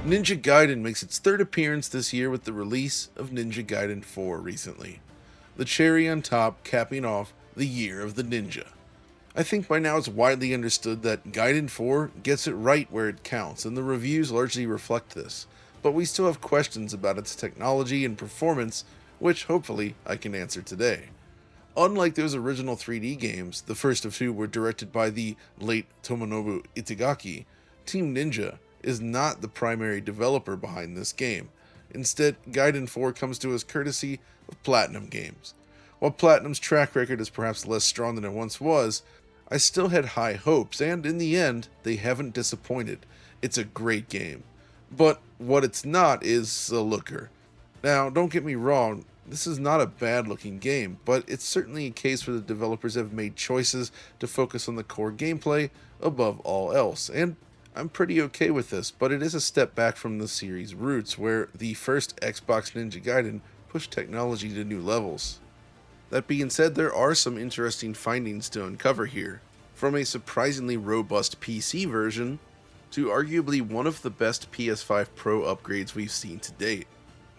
Ninja Gaiden makes its third appearance this year with the release of Ninja Gaiden 4 recently. The cherry on top capping off the year of the ninja. I think by now it's widely understood that Gaiden 4 gets it right where it counts, and the reviews largely reflect this, but we still have questions about its technology and performance, which hopefully I can answer today. Unlike those original 3D games, the first of two were directed by the late Tomonobu Itagaki, Team Ninja is not the primary developer behind this game. Instead, Gaiden 4 comes to us courtesy of Platinum Games. While Platinum's track record is perhaps less strong than it once was, I still had high hopes, and in the end, they haven't disappointed. It's a great game. But what it's not is a looker. Now, don't get me wrong, this is not a bad looking game, but it's certainly a case where the developers have made choices to focus on the core gameplay above all else, and I'm pretty okay with this, but it is a step back from the series' roots, where the first Xbox Ninja Gaiden pushed technology to new levels. That being said, there are some interesting findings to uncover here, from a surprisingly robust PC version to arguably one of the best PS5 Pro upgrades we've seen to date.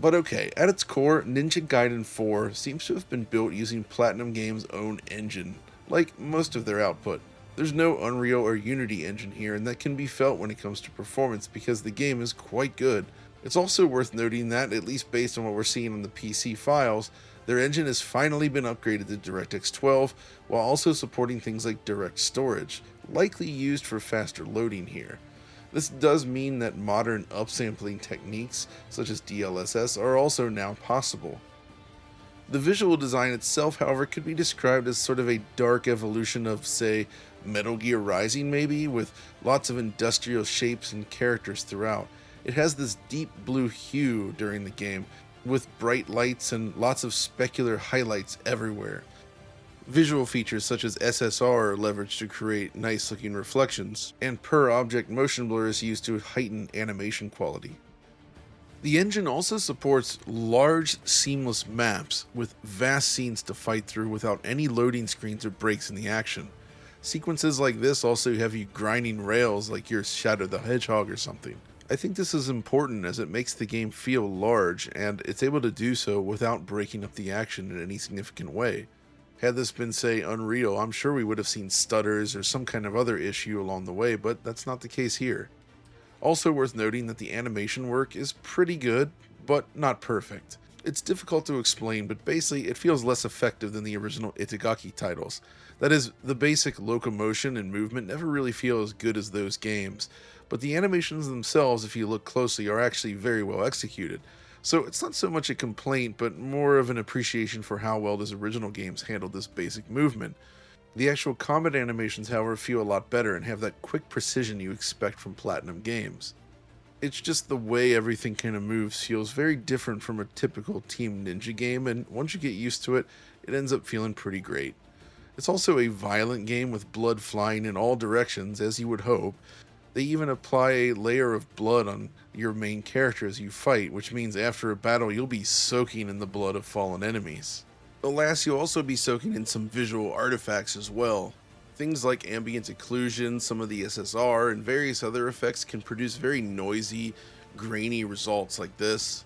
But okay, at its core, Ninja Gaiden 4 seems to have been built using Platinum Games' own engine, like most of their output. There's no Unreal or Unity engine here, and that can be felt when it comes to performance because the game is quite good. It's also worth noting that, at least based on what we're seeing on the PC files, their engine has finally been upgraded to DirectX 12, while also supporting things like direct storage, likely used for faster loading here. This does mean that modern upsampling techniques, such as DLSS, are also now possible. The visual design itself, however, could be described as sort of a dark evolution of, say, Metal Gear Rising maybe, with lots of industrial shapes and characters throughout. It has this deep blue hue during the game, with bright lights and lots of specular highlights everywhere. Visual features such as SSR are leveraged to create nice looking reflections, and per object motion blur is used to heighten animation quality. The engine also supports large, seamless maps with vast scenes to fight through without any loading screens or breaks in the action. Sequences like this also have you grinding rails like you're Shadow the Hedgehog or something. I think this is important as it makes the game feel large, and it's able to do so without breaking up the action in any significant way. Had this been, say, Unreal, I'm sure we would have seen stutters or some kind of other issue along the way, but that's not the case here. Also worth noting that the animation work is pretty good, but not perfect. It's difficult to explain, but basically it feels less effective than the original Itagaki titles. That is, the basic locomotion and movement never really feel as good as those games, but the animations themselves, if you look closely, are actually very well executed. So it's not so much a complaint, but more of an appreciation for how well those original games handled this basic movement. The actual combat animations, however, feel a lot better and have that quick precision you expect from Platinum Games. It's just the way everything kind of moves feels very different from a typical Team Ninja game, and once you get used to it, it ends up feeling pretty great. It's also a violent game with blood flying in all directions, as you would hope. They even apply a layer of blood on your main character as you fight, which means after a battle you'll be soaking in the blood of fallen enemies. Alas, you'll also be soaking in some visual artifacts as well. Things like ambient occlusion, some of the SSR, and various other effects can produce very noisy, grainy results like this.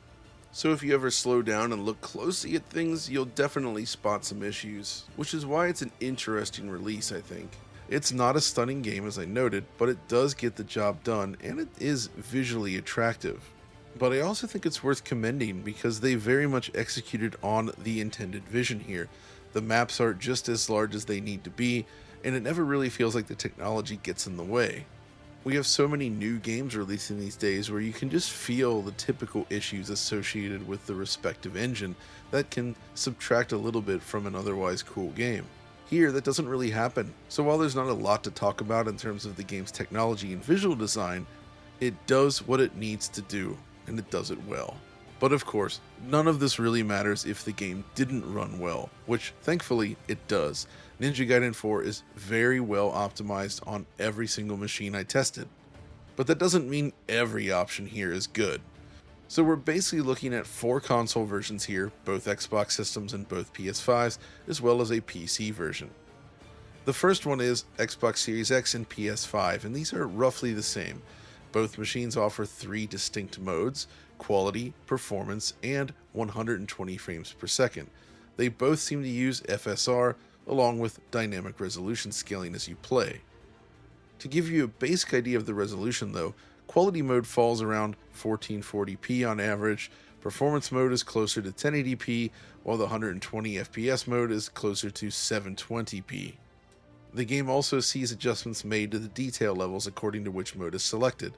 So if you ever slow down and look closely at things, you'll definitely spot some issues, which is why it's an interesting release, I think. It's not a stunning game as I noted, but it does get the job done, and it is visually attractive. But I also think it's worth commending because they very much executed on the intended vision here. The maps are just as large as they need to be, and it never really feels like the technology gets in the way. We have so many new games releasing these days where you can just feel the typical issues associated with the respective engine that can subtract a little bit from an otherwise cool game. Here, that doesn't really happen, so while there's not a lot to talk about in terms of the game's technology and visual design, it does what it needs to do, and it does it well. But of course, none of this really matters if the game didn't run well, which thankfully it does. Ninja Gaiden 4 is very well optimized on every single machine I tested. But that doesn't mean every option here is good. So we're basically looking at 4 console versions here, both Xbox systems and both PS5s, as well as a PC version. The first one is Xbox Series X and PS5, and these are roughly the same. Both machines offer 3 distinct modes: quality, performance, and 120 frames per second. They both seem to use FSR along with dynamic resolution scaling as you play. To give you a basic idea of the resolution though, quality mode falls around 1440p on average, performance mode is closer to 1080p, while the 120 FPS mode is closer to 720p. The game also sees adjustments made to the detail levels according to which mode is selected.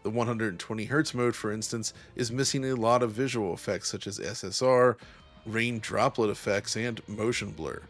The 120Hz mode, for instance, is missing a lot of visual effects such as SSR, rain droplet effects, and motion blur.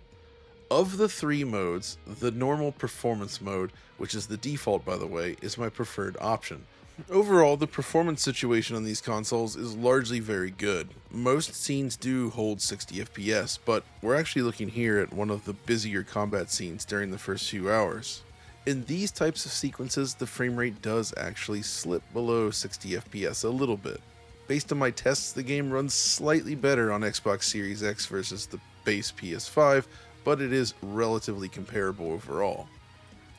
Of the 3 modes, the normal performance mode, which is the default by the way, is my preferred option. Overall, the performance situation on these consoles is largely very good. Most scenes do hold 60 FPS, but we're actually looking here at one of the busier combat scenes during the first few hours. In these types of sequences, the frame rate does actually slip below 60 FPS a little bit. Based on my tests, the game runs slightly better on Xbox Series X versus the base PS5, but it is relatively comparable overall.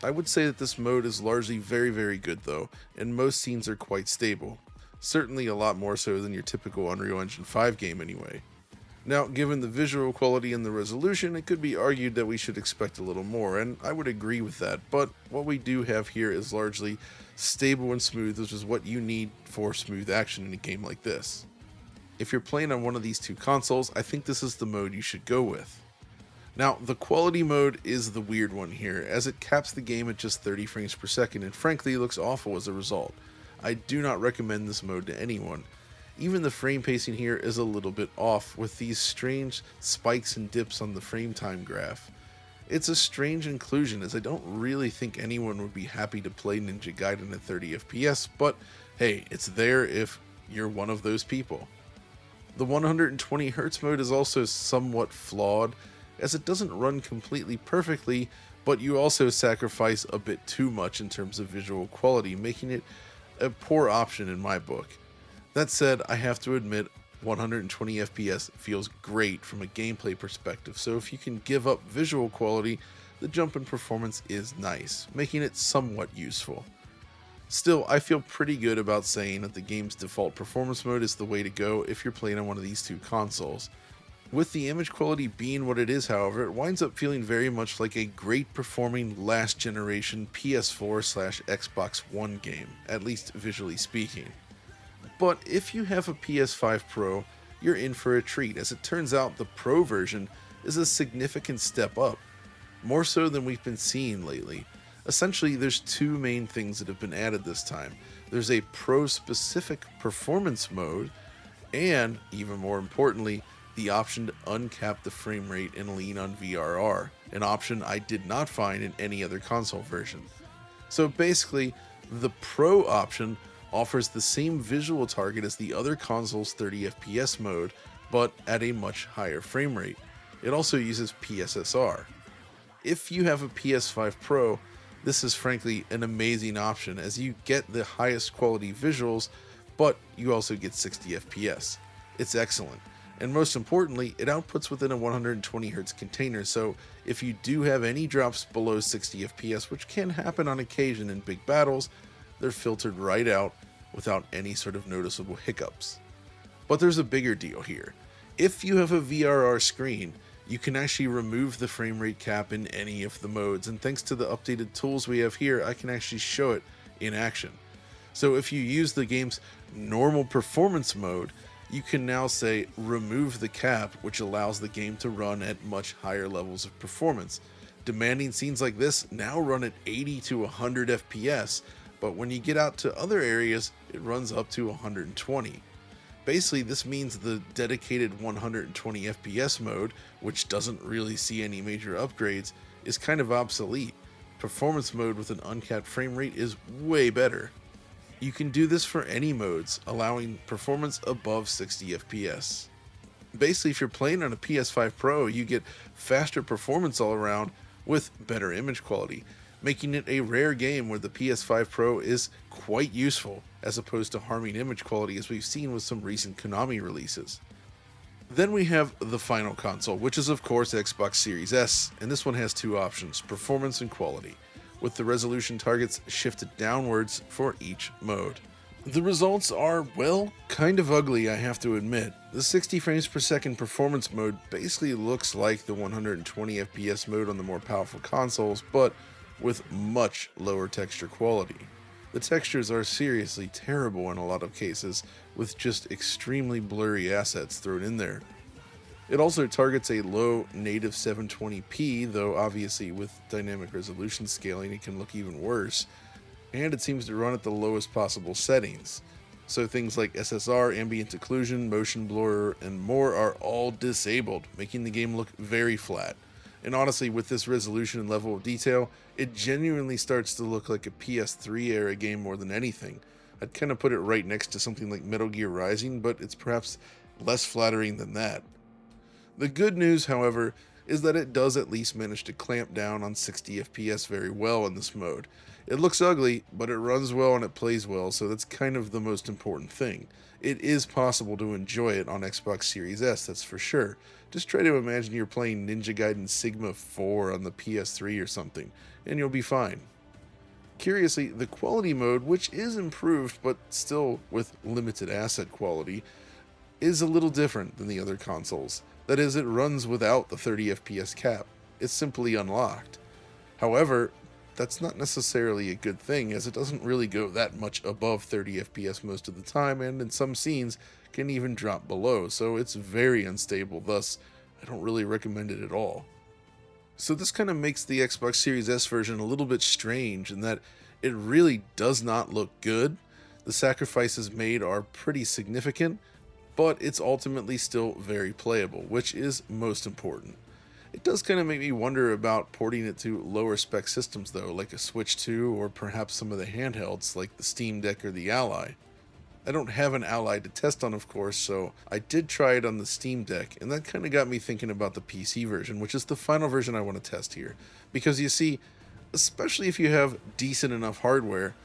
I would say that this mode is largely very good though, and most scenes are quite stable. Certainly a lot more so than your typical Unreal Engine 5 game anyway. Now, given the visual quality and the resolution, it could be argued that we should expect a little more, and I would agree with that, but what we do have here is largely stable and smooth, which is what you need for smooth action in a game like this. If you're playing on one of these 2 consoles, I think this is the mode you should go with. Now, the quality mode is the weird one here, as it caps the game at just 30 frames per second and frankly looks awful as a result. I do not recommend this mode to anyone. Even the frame pacing here is a little bit off, with these strange spikes and dips on the frame time graph. It's a strange inclusion, as I don't really think anyone would be happy to play Ninja Gaiden at 30 FPS, but hey, it's there if you're one of those people. The 120Hz mode is also somewhat flawed, as it doesn't run completely perfectly, but you also sacrifice a bit too much in terms of visual quality, making it a poor option in my book. That said, I have to admit 120 FPS feels great from a gameplay perspective, so if you can give up visual quality, the jump in performance is nice, making it somewhat useful. Still, I feel pretty good about saying that the game's default performance mode is the way to go if you're playing on one of these 2 consoles. With the image quality being what it is, however, it winds up feeling very much like a great performing last generation PS4/Xbox One game, at least visually speaking. But if you have a PS5 Pro, you're in for a treat, as it turns out the Pro version is a significant step up, more so than we've been seeing lately. Essentially, there's 2 main things that have been added this time. There's a Pro-specific performance mode, and, even more importantly, the option to uncap the frame rate and lean on VRR, an option I did not find in any other console version. So basically, the Pro option offers the same visual target as the other console's 30 FPS mode, but at a much higher frame rate. It also uses PSSR. If you have a PS5 Pro, this is frankly an amazing option, as you get the highest quality visuals, but you also get 60 FPS. It's excellent. And most importantly, it outputs within a 120Hz container, so if you do have any drops below 60 FPS, which can happen on occasion in big battles, they're filtered right out without any sort of noticeable hiccups. But there's a bigger deal here. If you have a VRR screen, you can actually remove the frame rate cap in any of the modes, and thanks to the updated tools we have here, I can actually show it in action. So if you use the game's normal performance mode, you can now say remove the cap, which allows the game to run at much higher levels of performance. Demanding scenes like this now run at 80 to 100 FPS, but when you get out to other areas, it runs up to 120. Basically, this means the dedicated 120 FPS mode, which doesn't really see any major upgrades, is kind of obsolete. Performance mode with an uncapped frame rate is way better. You can do this for any modes, allowing performance above 60 FPS. Basically, if you're playing on a PS5 Pro, you get faster performance all around with better image quality, making it a rare game where the PS5 Pro is quite useful, as opposed to harming image quality as we've seen with some recent Konami releases. Then we have the final console, which is of course Xbox Series S, and this one has 2 options, performance and quality. with the resolution targets shifted downwards for each mode. The results are, well, kind of ugly, I have to admit. The 60 frames per second performance mode basically looks like the 120 FPS mode on the more powerful consoles, but with much lower texture quality. The textures are seriously terrible in a lot of cases, with just extremely blurry assets thrown in there. It also targets a low native 720p, though obviously with dynamic resolution scaling it can look even worse, and it seems to run at the lowest possible settings. So things like SSR, ambient occlusion, motion blur, and more are all disabled, making the game look very flat. And honestly, with this resolution and level of detail, it genuinely starts to look like a PS3 era game more than anything. I'd kind of put it right next to something like Metal Gear Rising, but it's perhaps less flattering than that. The good news, however, is that it does at least manage to clamp down on 60 FPS very well in this mode. It looks ugly, but it runs well and it plays well, so that's kind of the most important thing. It is possible to enjoy it on Xbox Series S, that's for sure. Just try to imagine you're playing Ninja Gaiden Sigma 4 on the PS3 or something, and you'll be fine. Curiously, the quality mode, which is improved but still with limited asset quality, is a little different than the other consoles. That is, it runs without the 30 FPS cap. It's simply unlocked. However, that's not necessarily a good thing, as it doesn't really go that much above 30 FPS most of the time, and in some scenes can even drop below, so it's very unstable, thus I don't really recommend it at all. So this kind of makes the Xbox Series S version a little bit strange in that it really does not look good. The sacrifices made are pretty significant, but it's ultimately still very playable, which is most important. It does kind of make me wonder about porting it to lower spec systems though, like a Switch 2 or perhaps some of the handhelds like the Steam Deck or the Ally. I don't have an Ally to test on, of course, so I did try it on the Steam Deck, and that kind of got me thinking about the PC version, which is the final version I want to test here. Because you see, especially if you have decent enough hardware,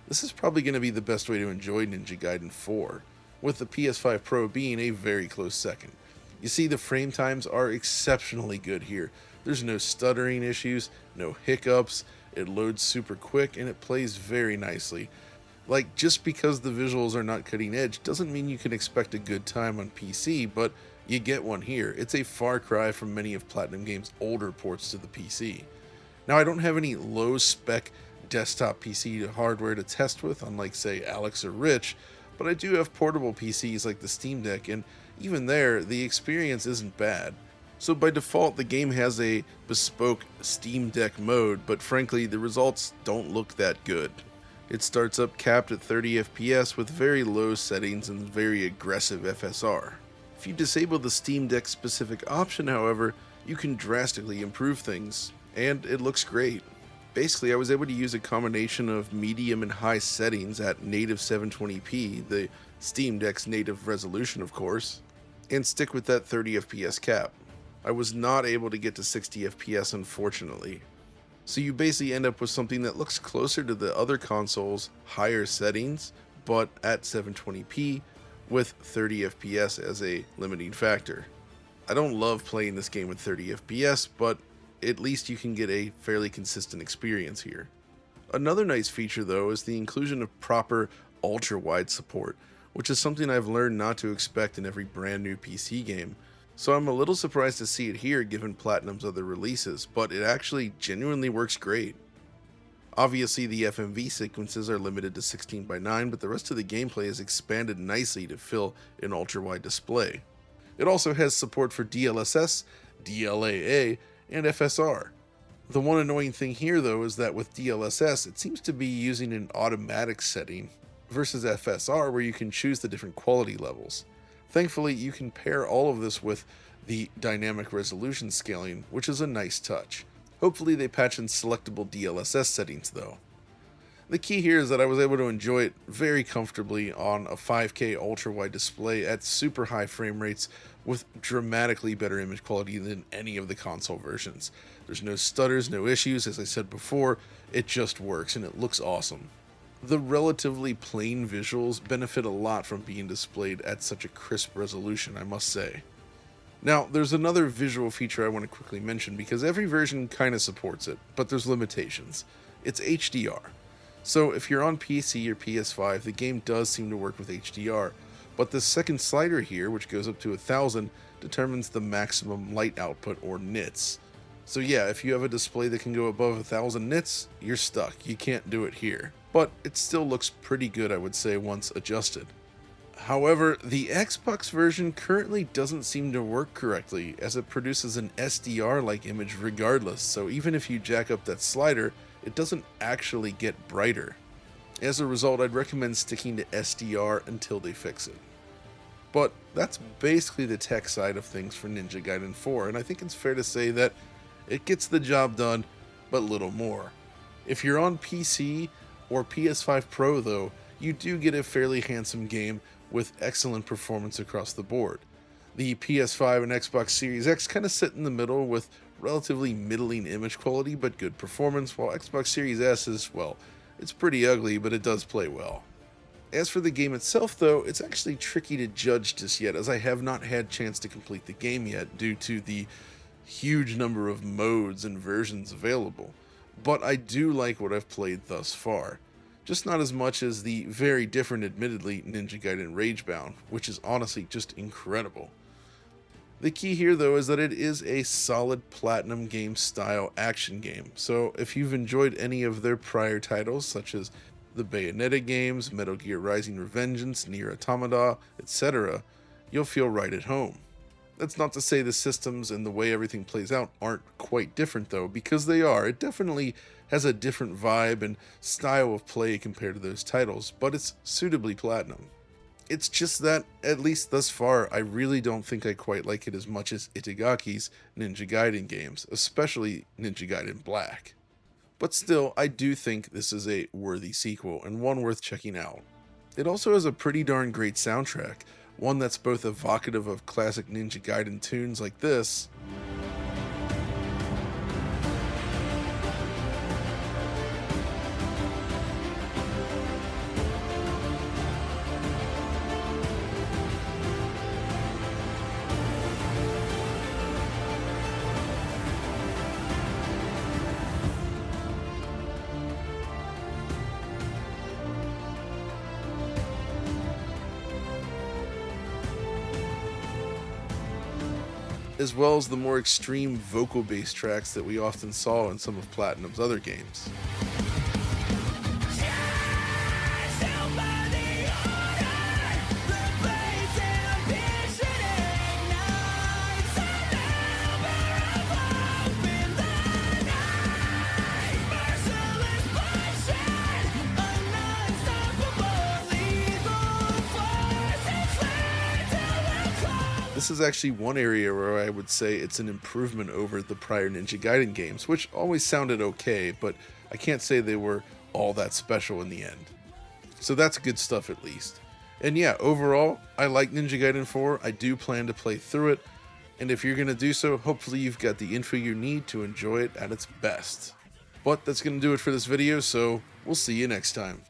this is probably going to be the best way to enjoy Ninja Gaiden 4, with the PS5 Pro being a very close second. You see, the frame times are exceptionally good here. There's no stuttering issues, no hiccups, it loads super quick, and it plays very nicely. Like, just because the visuals are not cutting edge doesn't mean you can expect a good time on PC, but you get one here. It's a far cry from many of Platinum Games' older ports to the PC. Now, I don't have any low-spec desktop PC hardware to test with, unlike, say, Alex or Rich, but I do have portable PCs like the Steam Deck, and even there, the experience isn't bad. So by default, the game has a bespoke Steam Deck mode, but frankly, the results don't look that good. It starts up capped at 30 FPS with very low settings and very aggressive FSR. If you disable the Steam Deck specific option, however, you can drastically improve things, and it looks great. Basically, I was able to use a combination of medium and high settings at native 720p, the Steam Deck's native resolution of course, and stick with that 30 FPS cap. I was not able to get to 60 FPS unfortunately. So you basically end up with something that looks closer to the other consoles' higher settings, but at 720p with 30 FPS as a limiting factor. I don't love playing this game with 30 FPS, but at least you can get a fairly consistent experience here. Another nice feature though is the inclusion of proper ultra-wide support, which is something I've learned not to expect in every brand new PC game. So I'm a little surprised to see it here given Platinum's other releases, but it actually genuinely works great. Obviously the FMV sequences are limited to 16:9, but the rest of the gameplay is expanded nicely to fill an ultra-wide display. It also has support for DLSS, DLAA, and FSR. The one annoying thing here though is that with DLSS it seems to be using an automatic setting versus FSR where you can choose the different quality levels. Thankfully, you can pair all of this with the dynamic resolution scaling, which is a nice touch. Hopefully they patch in selectable DLSS settings though. The key here is that I was able to enjoy it very comfortably on a 5K ultra-wide display at super high frame rates with dramatically better image quality than any of the console versions. There's no stutters, no issues, as I said before, it just works and it looks awesome. The relatively plain visuals benefit a lot from being displayed at such a crisp resolution, I must say. Now, there's another visual feature I want to quickly mention because every version kind of supports it, but there's limitations. it's HDR. So if you're on PC or PS5, the game does seem to work with HDR, but the second slider here, which goes up to 1000, determines the maximum light output, or nits. So yeah, if you have a display that can go above 1000 nits, you're stuck. You can't do it here. But it still looks pretty good, I would say, once adjusted. However, the Xbox version currently doesn't seem to work correctly, as it produces an SDR-like image regardless, so even if you jack up that slider, it doesn't actually get brighter. As a result, I'd recommend sticking to SDR until they fix it. But that's basically the tech side of things for Ninja Gaiden 4, and I think it's fair to say that it gets the job done, but little more. If you're on PC or PS5 Pro though, you do get a fairly handsome game with excellent performance across the board. The PS5 and Xbox Series X kind of sit in the middle with relatively middling image quality but good performance, while Xbox Series S is, well, it's pretty ugly, but it does play well. As for the game itself though, it's actually tricky to judge just yet, as I have not had chance to complete the game yet due to the huge number of modes and versions available. But I do like what I've played thus far. Just not as much as the very different, admittedly, Ninja Gaiden Ragebound, which is honestly just incredible. The key here though is that it is a solid Platinum Games style action game, so if you've enjoyed any of their prior titles such as the Bayonetta games, Metal Gear Rising: Revengeance, Nier Automata, etc., you'll feel right at home. That's not to say the systems and the way everything plays out aren't quite different though, because they are. It definitely has a different vibe and style of play compared to those titles, but it's suitably Platinum. It's just that, at least thus far, I really don't think I quite like it as much as Itagaki's Ninja Gaiden games, especially Ninja Gaiden Black. But still, I do think this is a worthy sequel, and one worth checking out. It also has a pretty darn great soundtrack, one that's both evocative of classic Ninja Gaiden tunes like this, as well as the more extreme vocal-based tracks that we often saw in some of Platinum's other games. This is actually one area where I would say it's an improvement over the prior Ninja Gaiden games, which always sounded okay, but I can't say they were all that special in the end. So that's good stuff at least. And yeah, overall, I like Ninja Gaiden 4, I do plan to play through it, and if you're going to do so, hopefully you've got the info you need to enjoy it at its best. But that's going to do it for this video, so we'll see you next time.